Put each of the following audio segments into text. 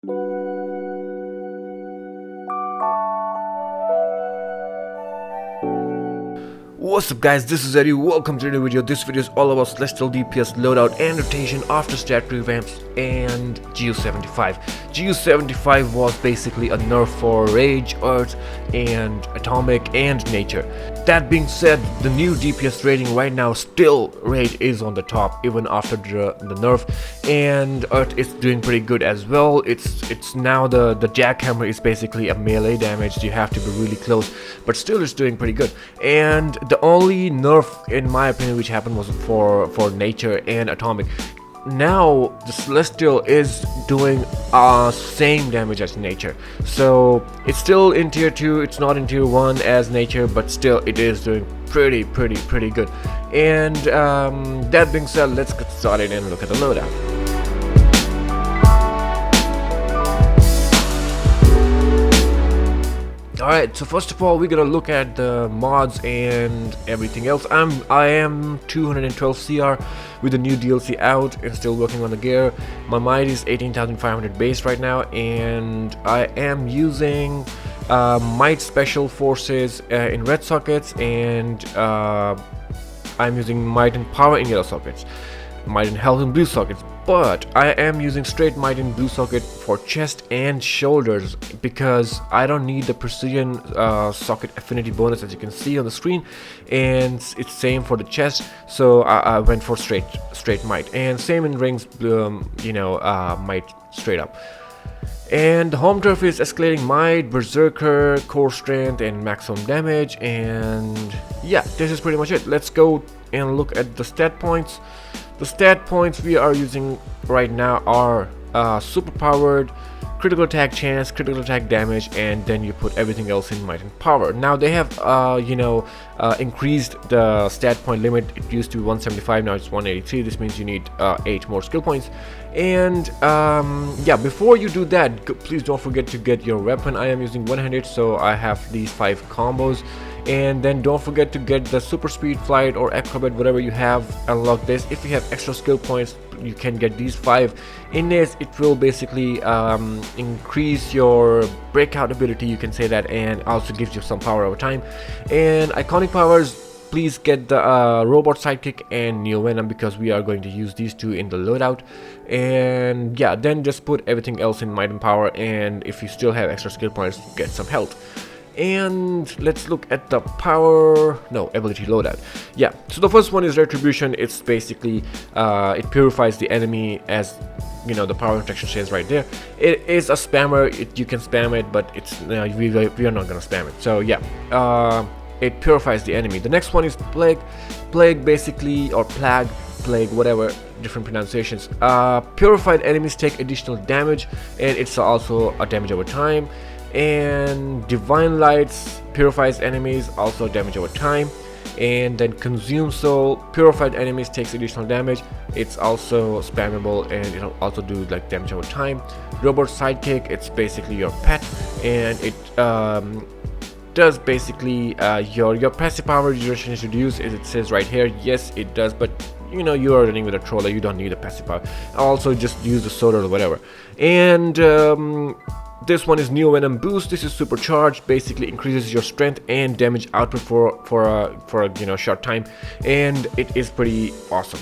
What's up guys, this is iEddy. Welcome to the new video. This video is all about Celestial DPS loadout and rotation after StatsRevamps and GU75. GU75 was basically a nerf for Rage, Earth, and Atomic, and Nature. That being said, the new DPS rating right now, still Rage is on the top even after the nerf, and Earth is doing pretty good as well. It's now the jackhammer is basically a melee damage. You have to be really close, but still it's doing pretty good. And the only nerf, in my opinion, which happened was for Nature and Atomic. Now the Celestial is doing same damage as Nature, so it's still in tier 2. It's not in tier 1 as Nature, but still it is doing pretty good. And that being said, let's get started and look at the loadout. Alright, so first of all, we're gonna look at the mods and everything else. I am 212 CR with the new DLC out and still working on the gear. My might is 18,500 base right now, and I am using might special forces in red sockets, and I'm using might and power in yellow sockets, might and health in blue sockets. But I am using straight might in blue socket for chest and shoulders because I don't need the precision socket affinity bonus, as you can see on the screen, and it's same for the chest, so I went for straight might, and same in rings, might straight up. And the home turf is escalating might, berserker, core strength, and maximum damage. And yeah, this is pretty much it. Let's go and look at the stat points. The stat points we are using right now are super powered, critical attack chance, critical attack damage, and then you put everything else in might and power. Now they have increased the stat point limit. It used to be 175, now it's 183. This means you need 8 more skill points. And yeah, before you do that, please don't forget to get your weapon. I am using one-handed, so I have these 5 combos. And then don't forget to get the super speed, flight, or acrobat, whatever you have. Unlock this. If you have extra skill points, you can get these 5. In this, it will basically increase your breakout ability, you can say that, and also gives you some power over time. And iconic powers, please get the robot sidekick and neo venom, because we are going to use these 2 in the loadout. And yeah, then just put everything else in might and power, and if you still have extra skill points, get some health. And let's look at the ability loadout. Yeah, so the first one is Retribution. It's basically it purifies the enemy, as you know the power protection says right there. It is a spammer. You can spam it, but it's we are not gonna spam it. So yeah, it purifies the enemy. The next one is Plague. Plague basically, or Plague, whatever, different pronunciations. Purified enemies take additional damage, and it's also a damage over time. And Divine Lights purifies enemies, also damage over time. And then Consume Soul, purified enemies takes additional damage. It's also spammable, and it'll also do like damage over time. Robot Sidekick, it's basically your pet, and it does basically your passive power duration is reduced, as it says right here. Yes, it does, but you know, you are running with a troller, you don't need a passive power. Also just use the sword or whatever. And this one is Neo Venom Boost. This is supercharged, basically increases your strength and damage output for a short time, and it is pretty awesome.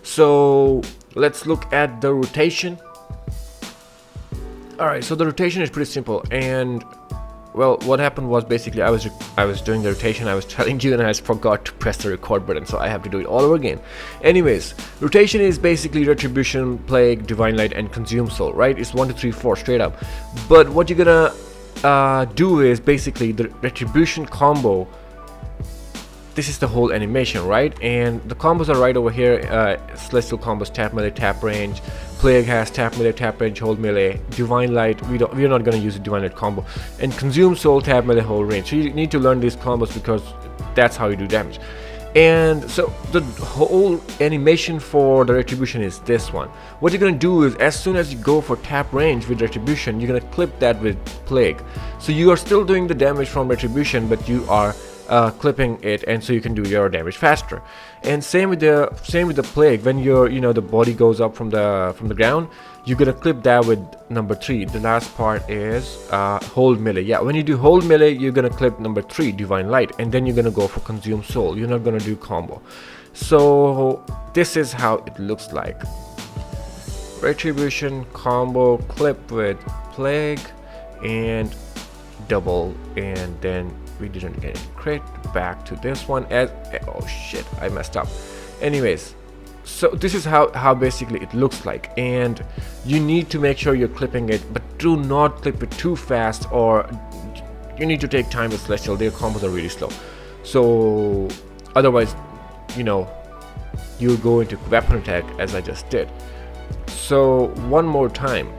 So let's look at the rotation. Alright, so the rotation is pretty simple, and well, what happened was basically I was doing the rotation, I was telling you, and I forgot to press the record button, so I have to do it all over again. Anyways, rotation is basically Retribution, Plague, Divine Light, and Consume Soul, right? It's 1, 2, 3, 4 straight up. But what you're gonna do is basically the Retribution combo. This is the whole animation, right? And the combos are right over here. Celestial combos: tap melee, tap range. Plague has tap melee, tap range, hold melee. Divine Light, we're not gonna use a Divine Light combo. And Consume Soul, tap melee, hold range. So you need to learn these combos because that's how you do damage. And so the whole animation for the Retribution is this one. What you're gonna do is, as soon as you go for tap range with Retribution, you're gonna clip that with Plague. So you are still doing the damage from Retribution, but you are clipping it, and so you can do your damage faster. And same with the plague. When your the body goes up from the ground, you're gonna clip that with number 3. The last part is hold melee. Yeah, when you do hold melee, you're gonna clip number 3, divine light, and then you're gonna go for consume soul. You're not gonna do combo. So this is how it looks like. Retribution combo, clip with plague and double, and then we didn't get any crit. Back to this one as oh shit, I messed up. Anyways, so this is how basically it looks like, and you need to make sure you're clipping it, but do not clip it too fast, or you need to take time with Celestial. Their combos are really slow, so otherwise you'll go into weapon attack as I just did. So one more time.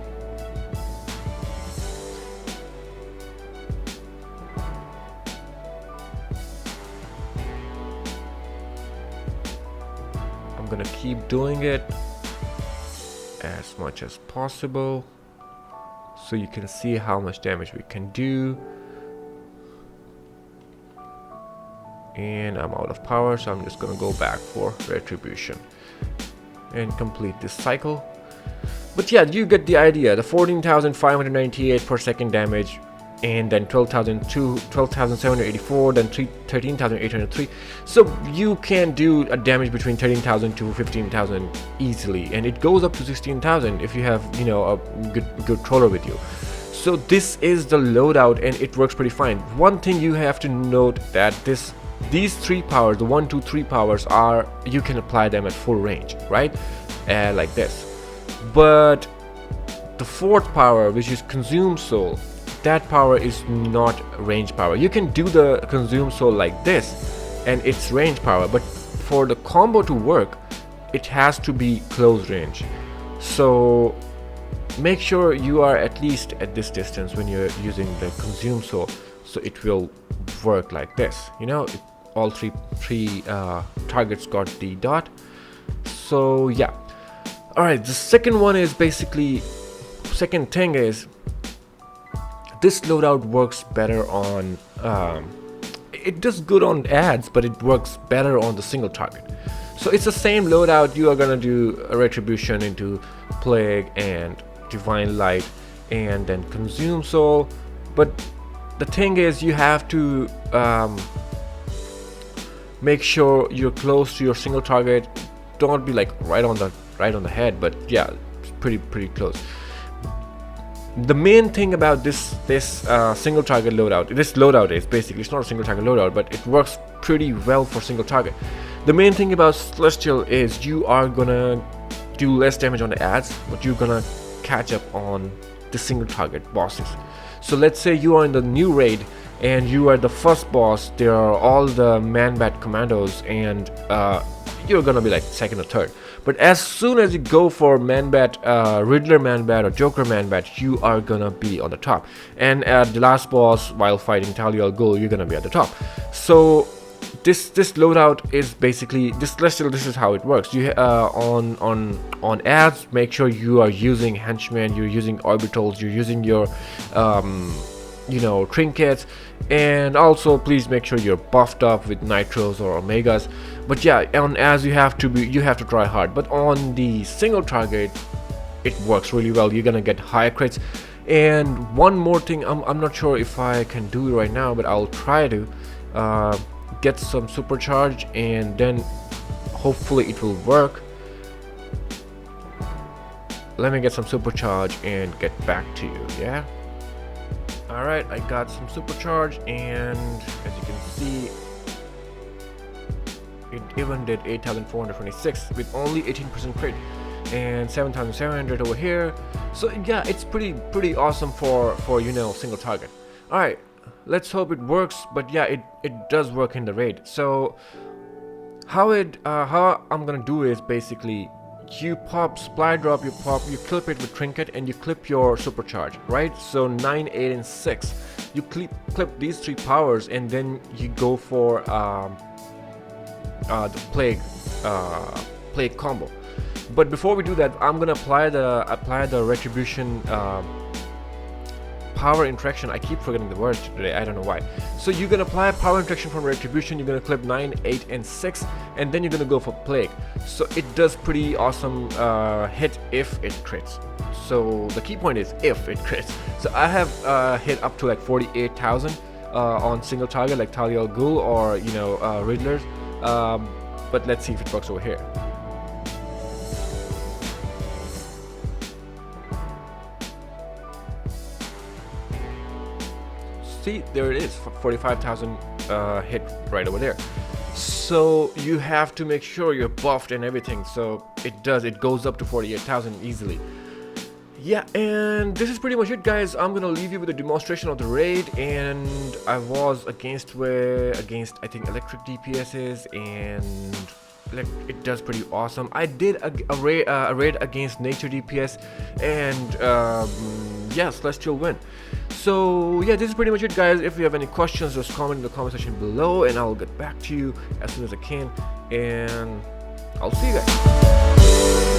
I'm gonna keep doing it as much as possible so you can see how much damage we can do. And I'm out of power, so I'm just gonna go back for retribution and complete this cycle. But yeah, you get the idea. The 14,598 per second damage, and then 12,784, then 13,803. So you can do a damage between 13,000 to 15,000 easily, and it goes up to 16,000 if you have a good troller with you. So this is the loadout, and it works pretty fine. One thing you have to note that these 3 powers, the 1, 2, 3 powers, you can apply them at full range, right? Like this. But the 4th power, which is consume soul, that power is not range power. You can do the consume soul like this and it's range power, but for the combo to work, it has to be close range. So make sure you are at least at this distance when you're using the consume soul, so it will work like this. All three targets got the dot. So yeah. Alright, the second thing is this loadout works better on it does good on ads, but it works better on the single target. So it's the same loadout. You are gonna do a retribution into plague and divine light and then consume soul, but the thing is you have to make sure you're close to your single target. Don't be like right on the head, but yeah, it's pretty close. The main thing about this single target loadout, this loadout is basically, it's not a single target loadout, but it works pretty well for single target. The main thing about Celestial is you are gonna do less damage on the ads, but you're gonna catch up on the single target bosses. So let's say you are in the new raid and you are the first boss. There are all the man-bat commandos, and you're gonna be like second or third. But as soon as you go for man-bat, Riddler man-bat or Joker man-bat, you are gonna be on the top. And at the last boss, while fighting Talia al Ghul, you're gonna be at the top. So this loadout is basically this Celestial. This is how it works. You on ads, make sure you are using henchmen, you're using orbitals, you're using your trinkets, and also please make sure you're buffed up with nitros or omegas. But yeah, on as you have to try hard. But on the single target, it works really well. You're gonna get high crits. And one more thing, I'm not sure if I can do it right now, but I'll try to get some supercharge, and then hopefully it will work. Let me get some supercharge and get back to you. Yeah. Alright, I got some supercharge, and as you can see, it even did 8,426 with only 18% crit and 7,700 over here. So yeah, it's pretty awesome for single target. Alright, let's hope it works. But yeah, it does work in the raid. So how I'm gonna do is basically you pop supply drop, you clip it with trinket, and you clip your supercharge, right? So 9, 8, and 6, you clip these 3 powers, and then you go for the plague combo. But before we do that, I'm gonna apply the retribution power interaction. I keep forgetting the word today, I don't know why. So you're gonna apply power interaction from retribution, you're gonna clip 9, 8 and 6, and then you're gonna go for plague. So it does pretty awesome hit if it crits. So the key point is if it crits. So I have hit up to like 48,000 on single target like Talia al Ghul or Riddlers, but let's see if it works over here. See, there it is, 45,000 hit right over there. So you have to make sure you're buffed and everything. So it goes up to 48,000 easily. Yeah, and this is pretty much it, guys. I'm gonna leave you with a demonstration of the raid, and I was against I think electric DPSs, and like it does pretty awesome. I did a raid against nature DPS, and yeah, Celestial win. So yeah, this is pretty much it, guys. If you have any questions, just comment in the comment section below and I'll get back to you as soon as I can, and I'll see you guys.